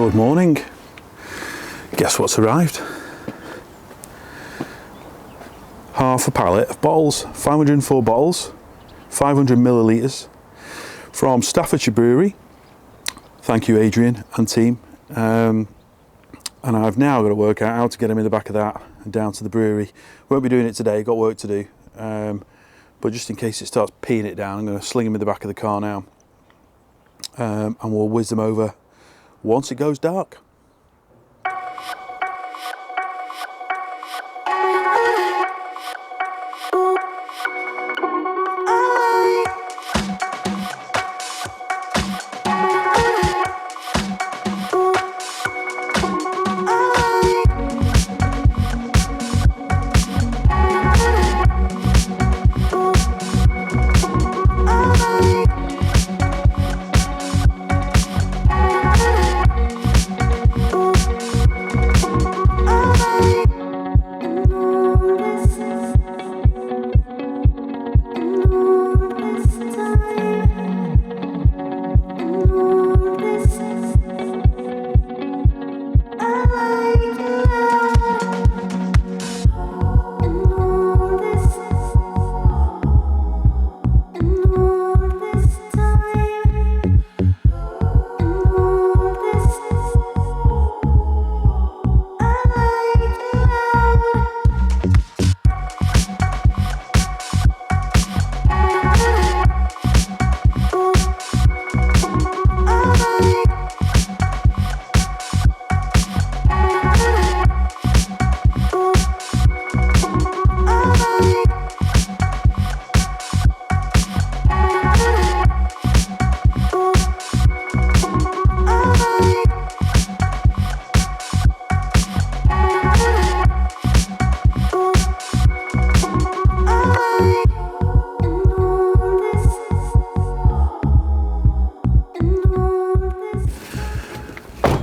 Good morning. Guess what's arrived? Half a pallet of bottles, 504 bottles, 500 millilitres from Staffordshire Brewery. Thank you, Adrian and team. And I've now got to work out how to get them in the back of that and down to the brewery. Won't be doing it today, got work to do. But just in case it starts peeing it down, I'm going to sling them in the back of the car now. And we'll whiz them over once it goes dark.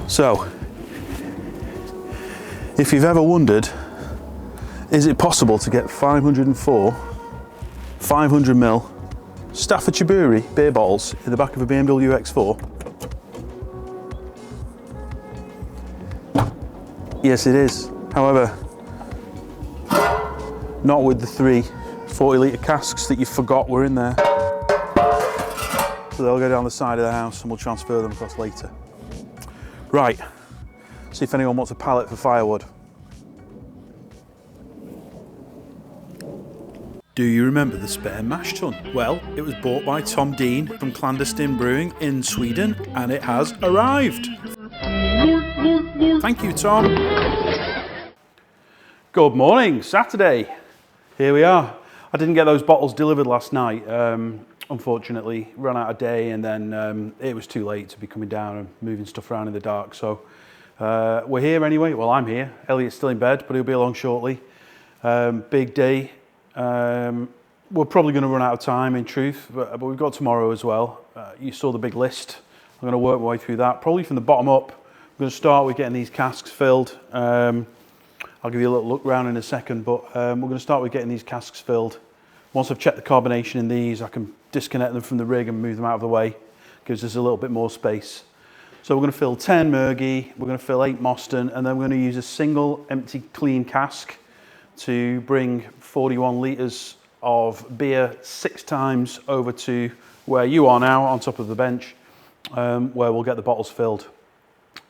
So, if you've ever wondered, is it possible to get 504 500ml Staffordshire Brewery beer bottles in the back of a BMW X4? Yes, it is. However, not with the 3 40-litre casks that you forgot were in there. So they'll go down the side of the house and we'll transfer them across later. Right, see if anyone wants a pallet for firewood. Do you remember the spare mash tun? Well, it was bought by Tom Dean from Clandestine Brewing in Sweden and it has arrived. Thank you, Tom. Good morning, Saturday. Here we are. I didn't get those bottles delivered last night. Unfortunately, ran out of day and then it was too late to be coming down and moving stuff around in the dark. So we're here anyway. Well, I'm here. Elliot's still in bed, but he'll be along shortly. Big day. We're probably going to run out of time in truth, but we've got tomorrow as well. You saw the big list. I'm going to work my way through that, probably from the bottom up. We're going to start with getting these casks filled. I'll give you a little look around in a second, but we're going to start with getting these casks filled. Once I've checked the carbonation in these, I can disconnect them from the rig and move them out of the way. Gives us a little bit more space. So we're going to fill 10 Murgy, we're going to fill 8 Moston, and then we're going to use a single empty clean cask to bring 41 litres of beer 6 times over to where you are now, on top of the bench, where we'll get the bottles filled.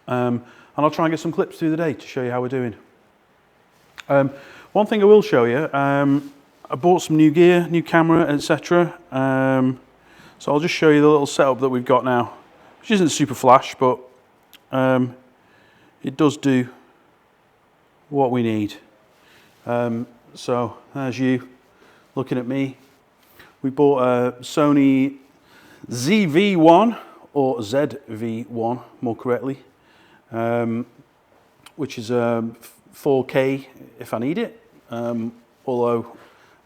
And I'll try and get some clips through the day to show you how we're doing. One thing I will show you, I bought some new gear, new camera, etc. So I'll just show you the little setup that we've got now, which isn't super flash, but it does do what we need. So as you looking at me, we bought a Sony ZV-1 or ZV-1 more correctly, which is 4K if I need it. Although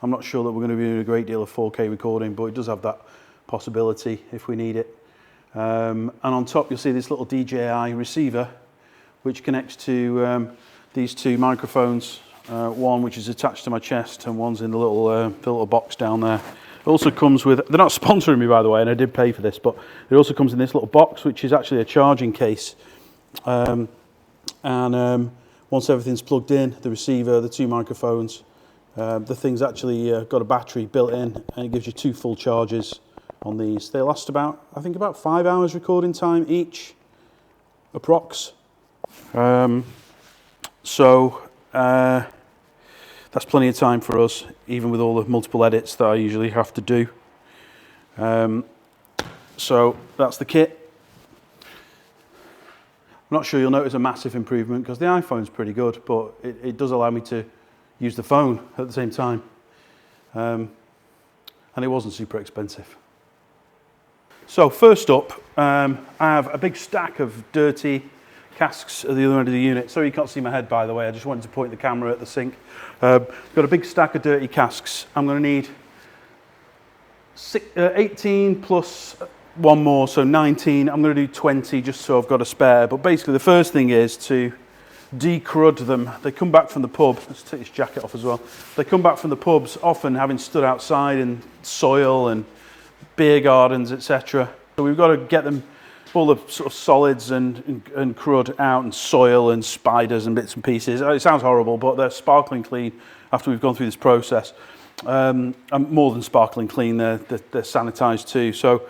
I'm not sure that we're going to be doing a great deal of 4K recording, but it does have that possibility if we need it. And on top you'll see this little DJI receiver which connects to these 2 microphones, one which is attached to my chest and one's in the little box down there. It also comes with, they're not sponsoring me by the way, and I did pay for this, but it also comes in this little box which is actually a charging case Once everything's plugged in, the receiver, the 2 microphones, the thing's actually got a battery built in, and it gives you 2 full charges on these. They last about, I think, about 5 hours recording time each, approx. That's plenty of time for us, even with all the multiple edits that I usually have to do. So that's the kit. I'm not sure you'll notice a massive improvement because the iPhone's pretty good, but it does allow me to use the phone at the same time. And it wasn't super expensive. So first up, I have a big stack of dirty casks at the other end of the unit. Sorry you can't see my head, by the way. I just wanted to point the camera at the sink. Got a big stack of dirty casks. I'm going to need 18 plus 1 more, so 19. I'm going to do 20 just so I've got a spare. But basically the first thing is to decrud them. They come back from the pub. Let's take this jacket off as well. They come back from the pubs often having stood outside in soil and beer gardens, etc. So we've got to get them, all the sort of solids and crud out, and soil and spiders and bits and pieces. It sounds horrible, but they're sparkling clean after we've gone through this process. And more than sparkling clean, they're sanitized too. So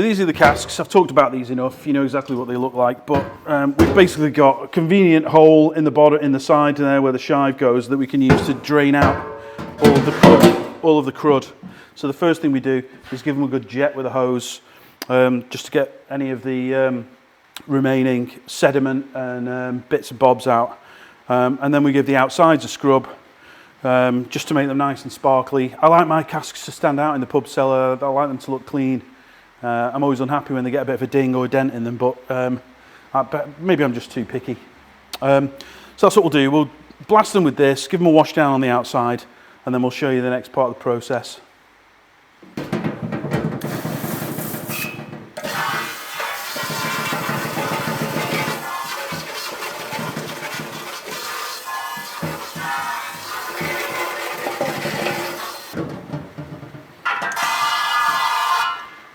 these are the casks. I've talked about these enough. You know exactly what they look like. But we've basically got a convenient hole in the bottom, in the side there where the shive goes, that we can use to drain out all of the crud. So the first thing we do is give them a good jet with a hose, just to get any of the remaining sediment and bits and bobs out. And then we give the outsides a scrub, just to make them nice and sparkly. I like my casks to stand out in the pub cellar. I like them to look clean. I'm always unhappy when they get a bit of a ding or a dent in them, but maybe I'm just too picky. So that's what we'll do. We'll blast them with this, give them a wash down on the outside, and then we'll show you the next part of the process.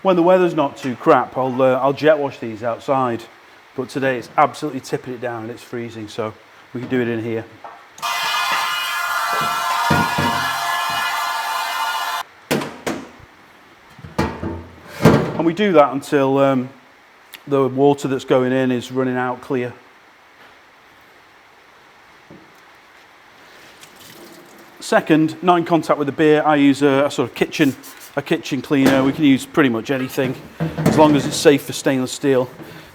When the weather's not too crap, I'll jet wash these outside. But today it's absolutely tipping it down and it's freezing, so we can do it in here. And we do that until the water that's going in is running out clear. Second, not in contact with the beer, I use a sort of kitchen cleaner. We can use pretty much anything as long as it's safe for stainless steel,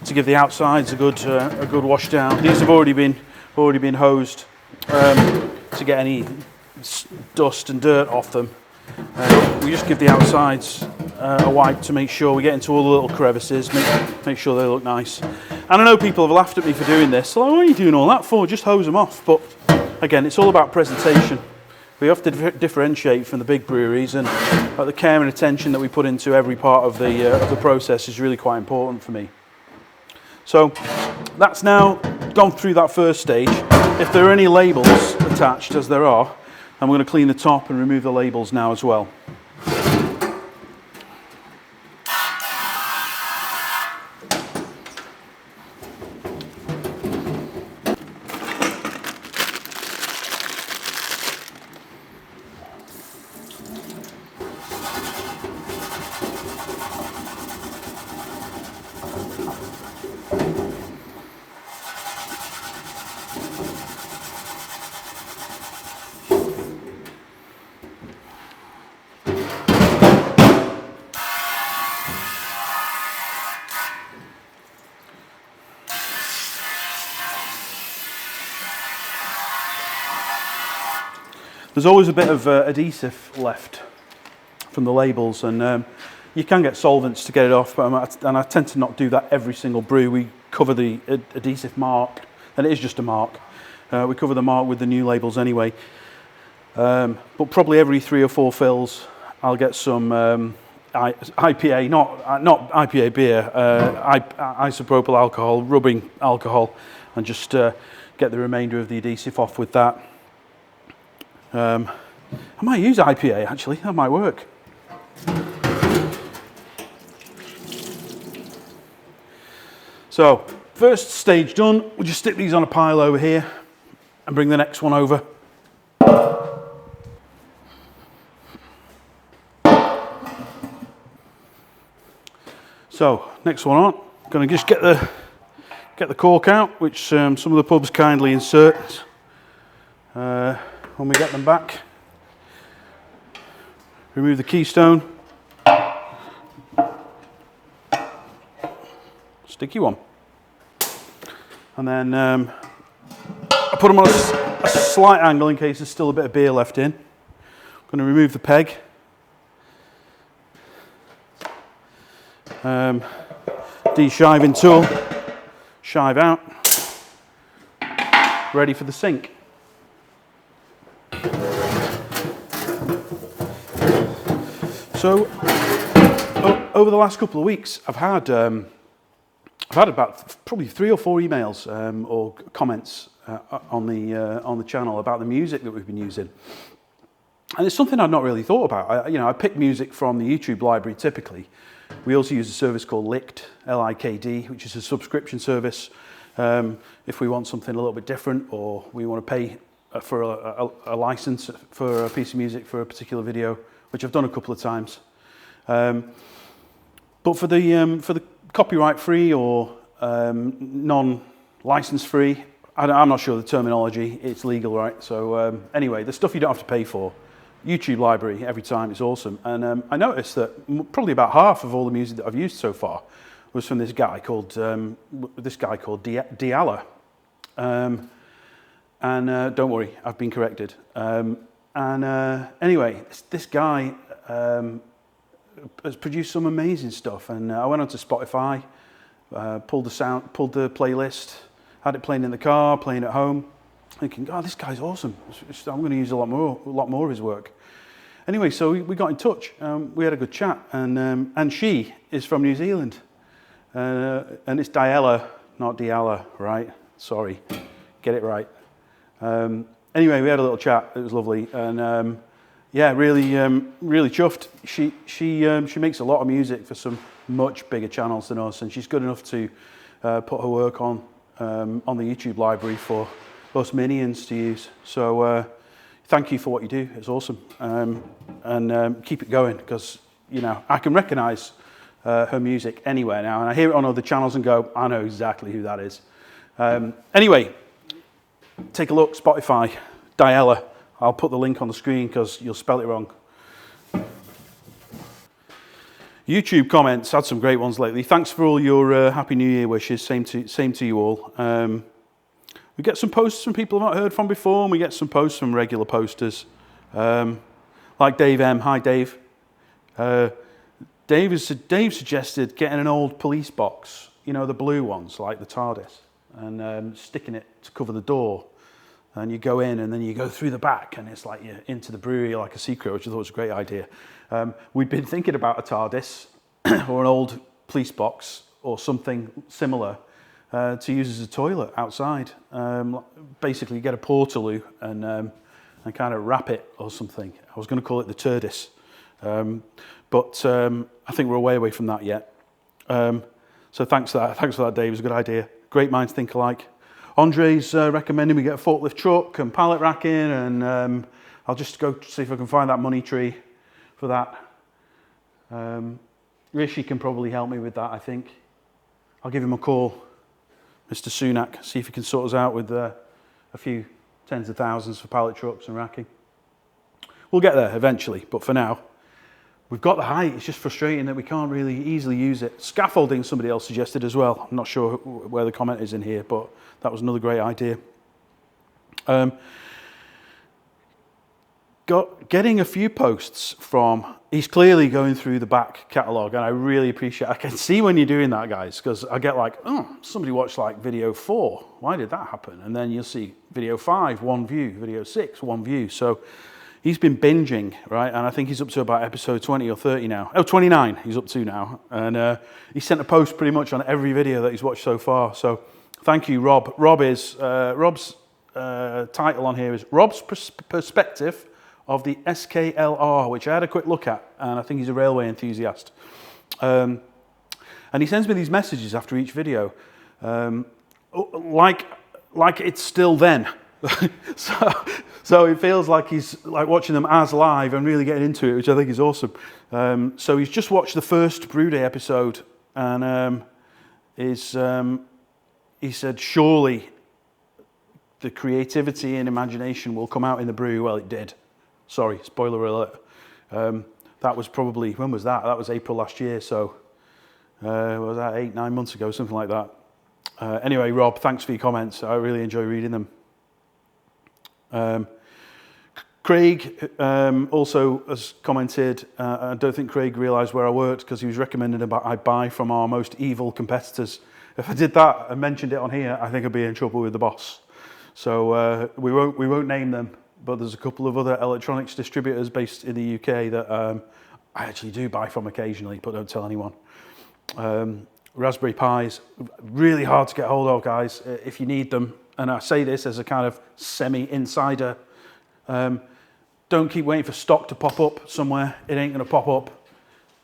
to give the outsides a good wash down. These have already been hosed to get any dust and dirt off them. We just give the outsides a wipe to make sure we get into all the little crevices, make sure they look nice. And I know people have laughed at me for doing this. So, like, what are you doing all that for? Just hose them off. But again, it's all about presentation. We have to differentiate from the big breweries, and the care and attention that we put into every part of the process is really quite important for me. So that's now gone through that first stage. If there are any labels attached, as there are, I'm going to clean the top and remove the labels now as well. There's always a bit of adhesive left from the labels, and you can get solvents to get it off, and I tend to not do that every single brew. We cover the adhesive mark, and it is just a mark. We cover the mark with the new labels anyway. But probably every 3 or 4 fills, I'll get some IPA, not IPA beer, isopropyl alcohol, rubbing alcohol, and just get the remainder of the adhesive off with that. I might use IPA actually, that might work. So first stage done. We'll just stick these on a pile over here and bring the next one over. So next one on, going to just get the cork out, which some of the pubs kindly insert when we get them back. Remove the keystone. Sticky one. And then I put them on a slight angle in case there's still a bit of beer left in. I'm going to remove the peg. De-shiving tool. Shive out. Ready for the sink. So over the last couple of weeks, I've had about probably 3 or 4 emails or comments on the channel about the music that we've been using, and it's something I'd not really thought about. I pick music from the YouTube library typically. We also use a service called Lickd, L-I-K-D, which is a subscription service. If we want something a little bit different, or we want to pay for a license for a piece of music for a particular video, which I've done a couple of times. But for the copyright-free or non-license-free, I'm not sure the terminology. It's legal, right? So anyway, the stuff you don't have to pay for, YouTube library every time is awesome. And I noticed that probably about half of all the music that I've used so far was from this guy called Diala. And don't worry, I've been corrected. Anyway, this guy has produced some amazing stuff, and I went onto Spotify, pulled the playlist, had it playing in the car, playing at home, thinking, "Oh, this guy's awesome. I'm going to use a lot more of his work." Anyway, so we got in touch. We had a good chat, and she is from New Zealand, and it's Diala, not Diala, right? Sorry, get it right. Anyway, we had a little chat. It was lovely, and yeah, really chuffed. She makes a lot of music for some much bigger channels than us, and she's good enough to put her work on the YouTube library for us minions to use. So thank you for what you do. It's awesome, and keep it going, because I can recognise her music anywhere now, and I hear it on other channels and go, I know exactly who that is. Anyway, take a look, Spotify, Diala. I'll put the link on the screen because you'll spell it wrong. YouTube comments, had some great ones lately. Thanks for all your Happy New Year wishes. Same to you all. We get some posts from people I've not heard from before, and we get some posts from regular posters. Like Dave M. Hi, Dave. Dave suggested getting an old police box, the blue ones, like the TARDIS, and sticking it to cover the door. And you go in, and then you go through the back, and it's like you're into the brewery like a secret, which I thought was a great idea. We'd been thinking about a TARDIS or an old police box or something similar to use as a toilet outside. Basically, you get a portaloo and kind of wrap it or something. I was going to call it the Turdis, but I think we're way away from that yet. So thanks for that. Thanks for that, Dave. It was a good idea. Great minds think alike. Andre's recommending we get a forklift truck and pallet racking, and I'll just go see if I can find that money tree for that. Rishi can probably help me with that, I think. I'll give him a call, Mr. Sunak, see if he can sort us out with a few tens of thousands for pallet trucks and racking. We'll get there eventually, but for now, we've got the height. It's just frustrating that we can't really easily use it. Scaffolding, somebody else suggested as well. I'm not sure where the comment is in here, but that was another great idea. Getting a few posts from, he's clearly going through the back catalogue, and I really appreciate it. I can see when you're doing that, guys, because I get like, oh, somebody watched like video 4. Why did that happen? And then you'll see video 5, 1 view, video 6, 1 view. So he's been binging, right? And I think he's up to about episode 20 or 30 now. Oh, 29 he's up to now. And he sent a post pretty much on every video that he's watched so far. So thank you, Rob. Rob's title on here is Rob's Perspective of the SKLR, which I had a quick look at, and I think he's a railway enthusiast. And he sends me these messages after each video. like it's still then. so it feels like he's like watching them as live and really getting into it, which I think is awesome. So he's just watched the first Brew Day episode, and he said, surely the creativity and imagination will come out in the brew. Well, it did. Sorry, spoiler alert. That was probably, when was that? That was April last year, so what was that, 8-9 months ago, something like that. Anyway, Rob, thanks for your comments. I really enjoy reading them. Craig also has commented, I don't think Craig realised where I worked because he was recommending about I buy from our most evil competitors. If I did that and mentioned it on here, I think I'd be in trouble with the boss. So we won't name them, but there's a couple of other electronics distributors based in the UK that I actually do buy from occasionally, but don't tell anyone. Raspberry Pis, really hard to get hold of, guys, if you need them. And I say this as a kind of semi-insider. Don't keep waiting for stock to pop up somewhere. It ain't going to pop up.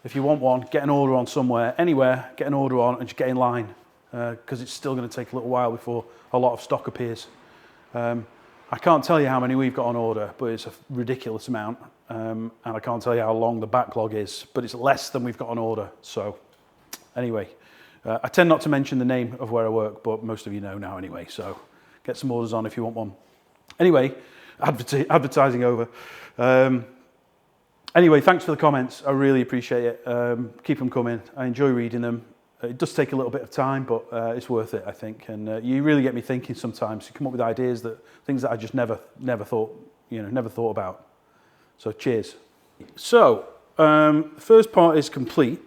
If you want one, get an order on somewhere, anywhere, get an order on and just get in line, because it's still going to take a little while before a lot of stock appears. I can't tell you how many we've got on order, but it's a ridiculous amount. And I can't tell you how long the backlog is, but it's less than we've got on order. So anyway, I tend not to mention the name of where I work, but most of you know now anyway. So get some orders on if you want one. Anyway, advertising over. Anyway, thanks for the comments. I really appreciate it. Keep them coming. I enjoy reading them. It does take a little bit of time, but it's worth it, I think. And you really get me thinking sometimes. You come up with ideas, things that I just never thought about. So cheers. So the first part is complete.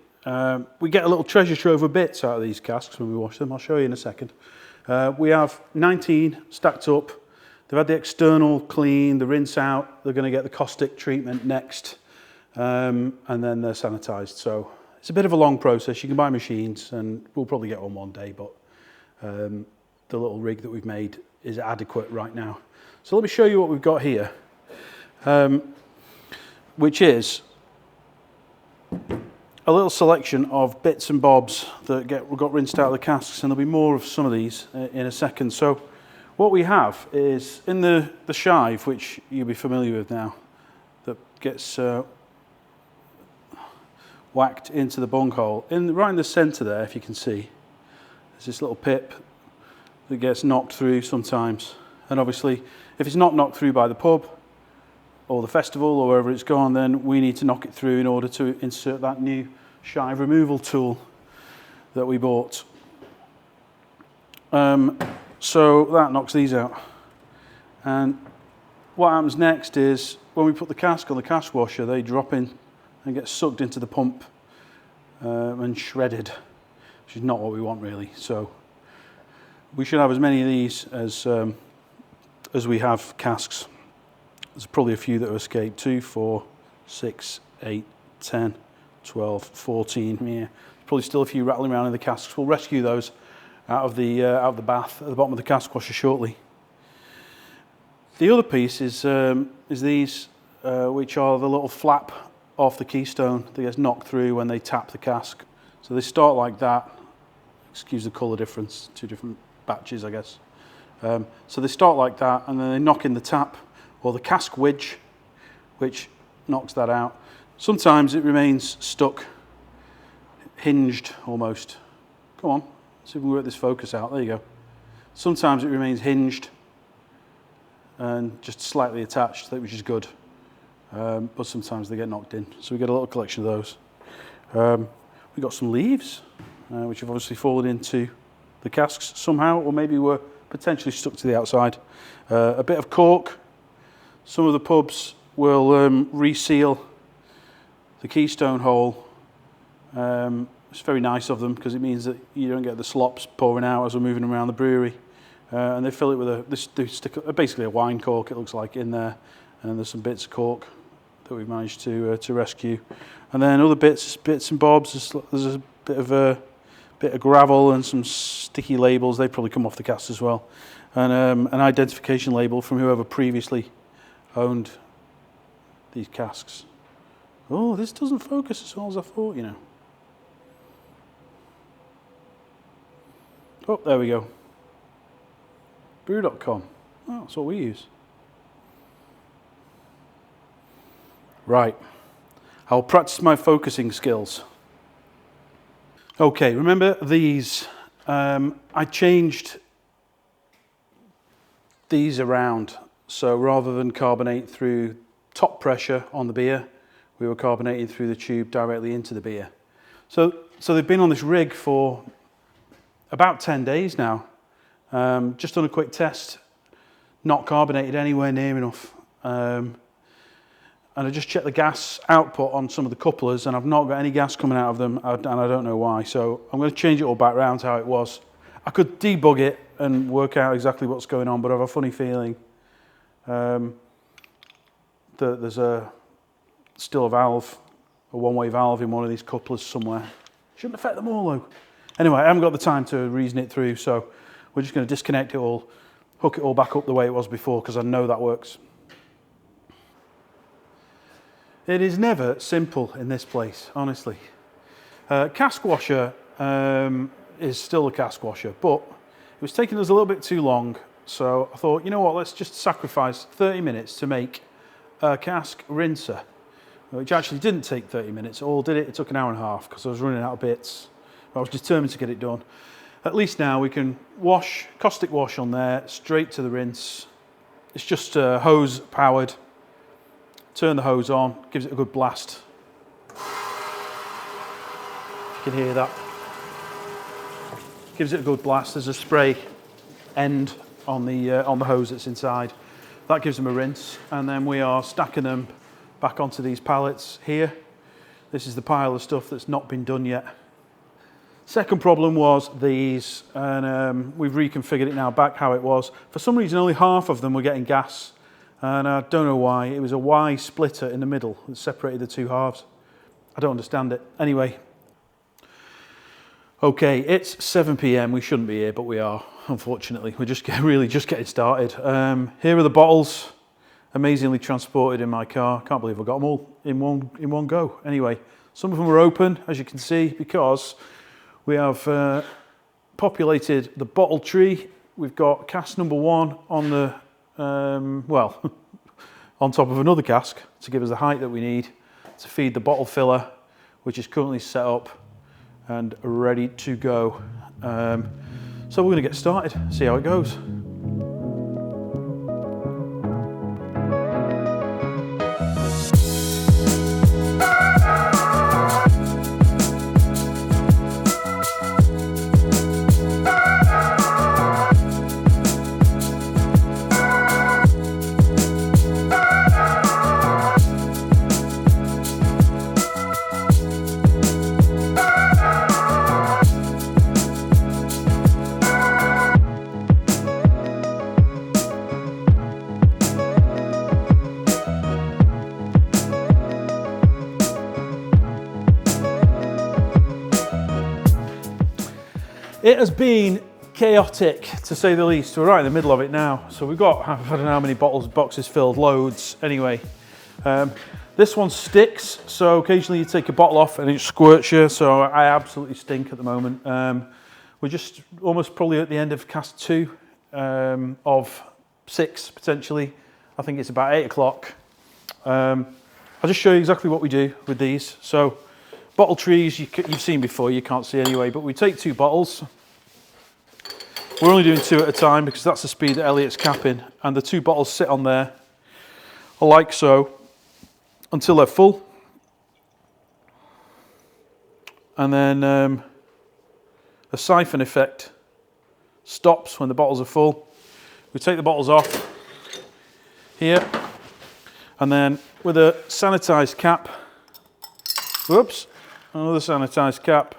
We get a little treasure trove of bits out of these casks when we wash them. I'll show you in a second. We have 19 stacked up. They've had the external clean, the rinse out. They're going to get the caustic treatment next, and then they're sanitized. So it's a bit of a long process. You can buy machines, and we'll probably get on one day, but the little rig that we've made is adequate right now. So let me show you what we've got here, which is a little selection of bits and bobs that got rinsed out of the casks, and there'll be more of some of these in a second. So what we have is in the shive, which you'll be familiar with now, that gets whacked into the bung hole. Right in the centre there, if you can see, there's this little pip that gets knocked through sometimes. And obviously, if it's not knocked through by the pub or the festival or wherever it's gone, then we need to knock it through in order to insert that new shive removal tool that we bought. So that knocks these out. And what happens next is when we put the cask on the cask washer, they drop in and get sucked into the pump and shredded, which is not what we want really. So we should have as many of these as we have casks. There's probably a few that have escaped. 2, 4, 6, 8, 10, 12, 14. Yeah, probably still a few rattling around in the casks. We'll rescue those out of the bath at the bottom of the cask washer shortly. The other piece is these, which are the little flap off the keystone that gets knocked through when they tap the cask. So they start like that. Excuse the colour difference, 2 different batches, I guess. So they start like that, and then they knock in the tap or the cask wedge, which knocks that out. Sometimes it remains stuck, hinged almost. Come on, see if we can work this focus out. There you go. Sometimes it remains hinged and just slightly attached, which is good. But sometimes they get knocked in. So we get a little collection of those. We've got some leaves, which have obviously fallen into the casks somehow, or maybe were potentially stuck to the outside. A bit of cork. Some of the pubs will reseal the keystone hole. It's very nice of them because it means that you don't get the slops pouring out as we're moving around the brewery. And they fill it with they stick basically a wine cork, it looks like, in there. And there's some bits of cork that we've managed to rescue. And then other bits and bobs. There's a bit of gravel and some sticky labels. They probably come off the cast as well. And an identification label from whoever previously owned these casks. Oh, this doesn't focus as well as I thought, you know. Oh, there we go. Brew.com. Oh, that's what we use. Right. I'll practice my focusing skills. Okay, remember these? I changed these around. So rather than carbonate through top pressure on the beer, we were carbonating through the tube directly into the beer. So they've been on this rig for about 10 days now. Just done a quick test, not carbonated anywhere near enough. And I just checked the gas output on some of the couplers, and I've not got any gas coming out of them, and I don't know why. So I'm going to change it all back round to how it was. I could debug it and work out exactly what's going on, but I have a funny feeling that there's still a valve, a one-way valve in one of these couplers somewhere. Shouldn't affect them all though. Anyway, I haven't got the time to reason it through, so we're just going to disconnect it all, hook it all back up the way it was before, because I know that works. It is never simple in this place, honestly. Cask washer is still a cask washer, but it was taking us a little bit too long, so I thought, you know what, let's just sacrifice 30 minutes to make a cask rinser, which actually didn't take 30 minutes. All did it, it took an hour and a half because I was running out of bits. I was determined to get it done. At least now we can wash, caustic wash on there, straight to the rinse. It's just hose powered. Turn the hose on, gives it a good blast. You can hear that. Gives it a good blast. There's a spray end on the hose that's inside. That gives them a rinse, and then we are stacking them back onto these pallets here. This is the pile of stuff that's not been done yet. Second problem was these, and we've reconfigured it now back how it was. For some reason, only half of them were getting gas. And I don't know why. It was a Y splitter in the middle that separated the two halves. I don't understand it. Anyway. Okay, it's 7 p.m. We shouldn't be here, but we are, unfortunately. We're really just getting started. Here are the bottles, amazingly transported in my car. Can't believe I got them all in one go. Anyway, some of them are open, as you can see, because we have populated the bottle tree. We've got cask number 1 on the on top of another cask to give us the height that we need to feed the bottle filler, which is currently set up and ready to go. So we're going to get started, see how it goes. It has been chaotic, to say the least. We're right in the middle of it now. So we've got, I don't know how many boxes filled, loads. Anyway, this one sticks. So occasionally you take a bottle off and it squirts you. So I absolutely stink at the moment. We're just almost probably at the end of cask 2 of 6, potentially. I think it's about 8 o'clock. I'll just show you exactly what we do with these. So bottle trees, you've seen before, you can't see anyway, but we take 2 bottles. We're only doing 2 at a time because that's the speed that Elliot's capping, and the 2 bottles sit on there, like so, until they're full. And then a siphon effect stops when the bottles are full. We take the bottles off here, and then with a sanitized cap, whoops, another sanitized cap,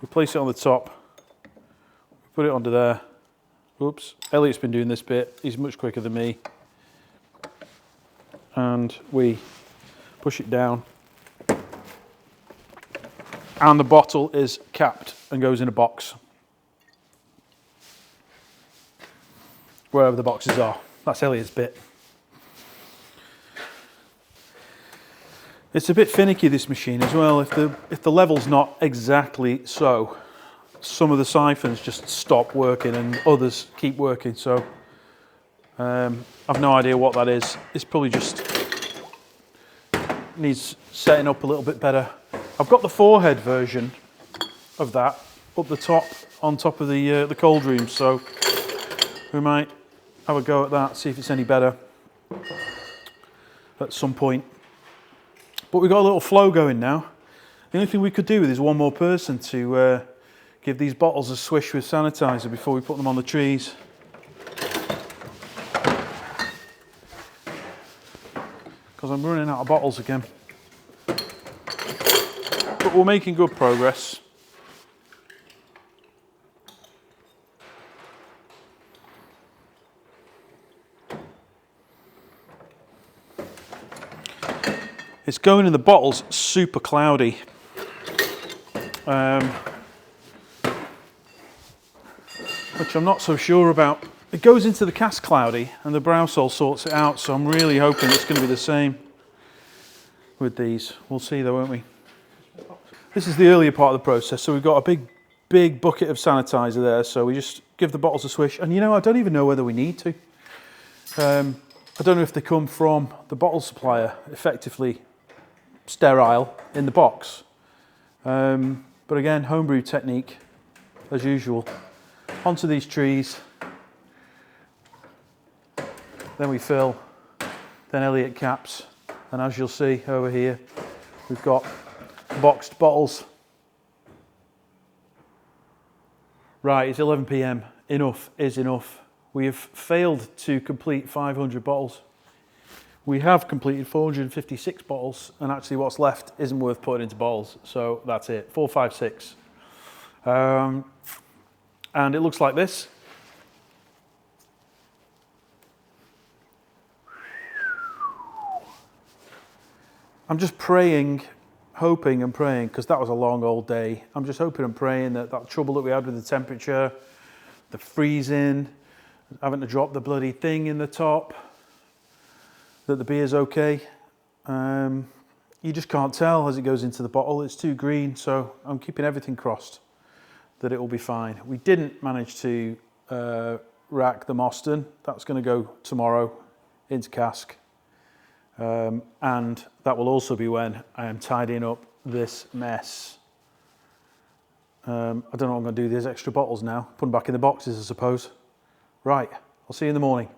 we place it on the top, put it onto there. Oops, Elliot's been doing this bit, he's much quicker than me. And we push it down. And the bottle is capped and goes in a box. Wherever the boxes are. That's Elliot's bit. It's a bit finicky, this machine, as well. If the level's not exactly so, some of the siphons just stop working and others keep working. So I've no idea what that is. It's probably just needs setting up a little bit better. I've got the 4-head version of that up the top, on top of the cold room, so we might have a go at that, see if it's any better at some point. But we've got a little flow going now. The only thing we could do with is one more person to give these bottles a swish with sanitizer before we put them on the trees. Because I'm running out of bottles again. But we're making good progress. It's going in the bottles super cloudy. Which I'm not so sure about. It goes into the cask cloudy and the Browsol sorts it out, so I'm really hoping it's going to be the same with these. We'll see though, won't we? This is the earlier part of the process, so we've got a big bucket of sanitizer there, so we just give the bottles a swish. And you know, I don't even know whether we need to. I don't know if they come from the bottle supplier, effectively sterile in the box. But again, homebrew technique, as usual. Onto these trees. Then we fill, then Elliott caps. And as you'll see over here, we've got boxed bottles. Right, it's 11 p.m. Enough is enough. We have failed to complete 500 bottles. We have completed 456 bottles, and actually what's left isn't worth putting into bottles, so that's it, 4, 5, 6. And it looks like this. I'm just praying, hoping and praying, because that was a long old day. I'm just hoping and praying that that trouble that we had with the temperature, the freezing, having to drop the bloody thing in the top, that the beer's okay. You just can't tell as it goes into the bottle. It's too green, so I'm keeping everything crossed that it will be fine. We didn't manage to rack the Moston. That's going to go tomorrow into cask. And that will also be when I am tidying up this mess. I don't know what I'm going to do with these extra bottles now. Put them back in the boxes, I suppose. Right, I'll see you in the morning.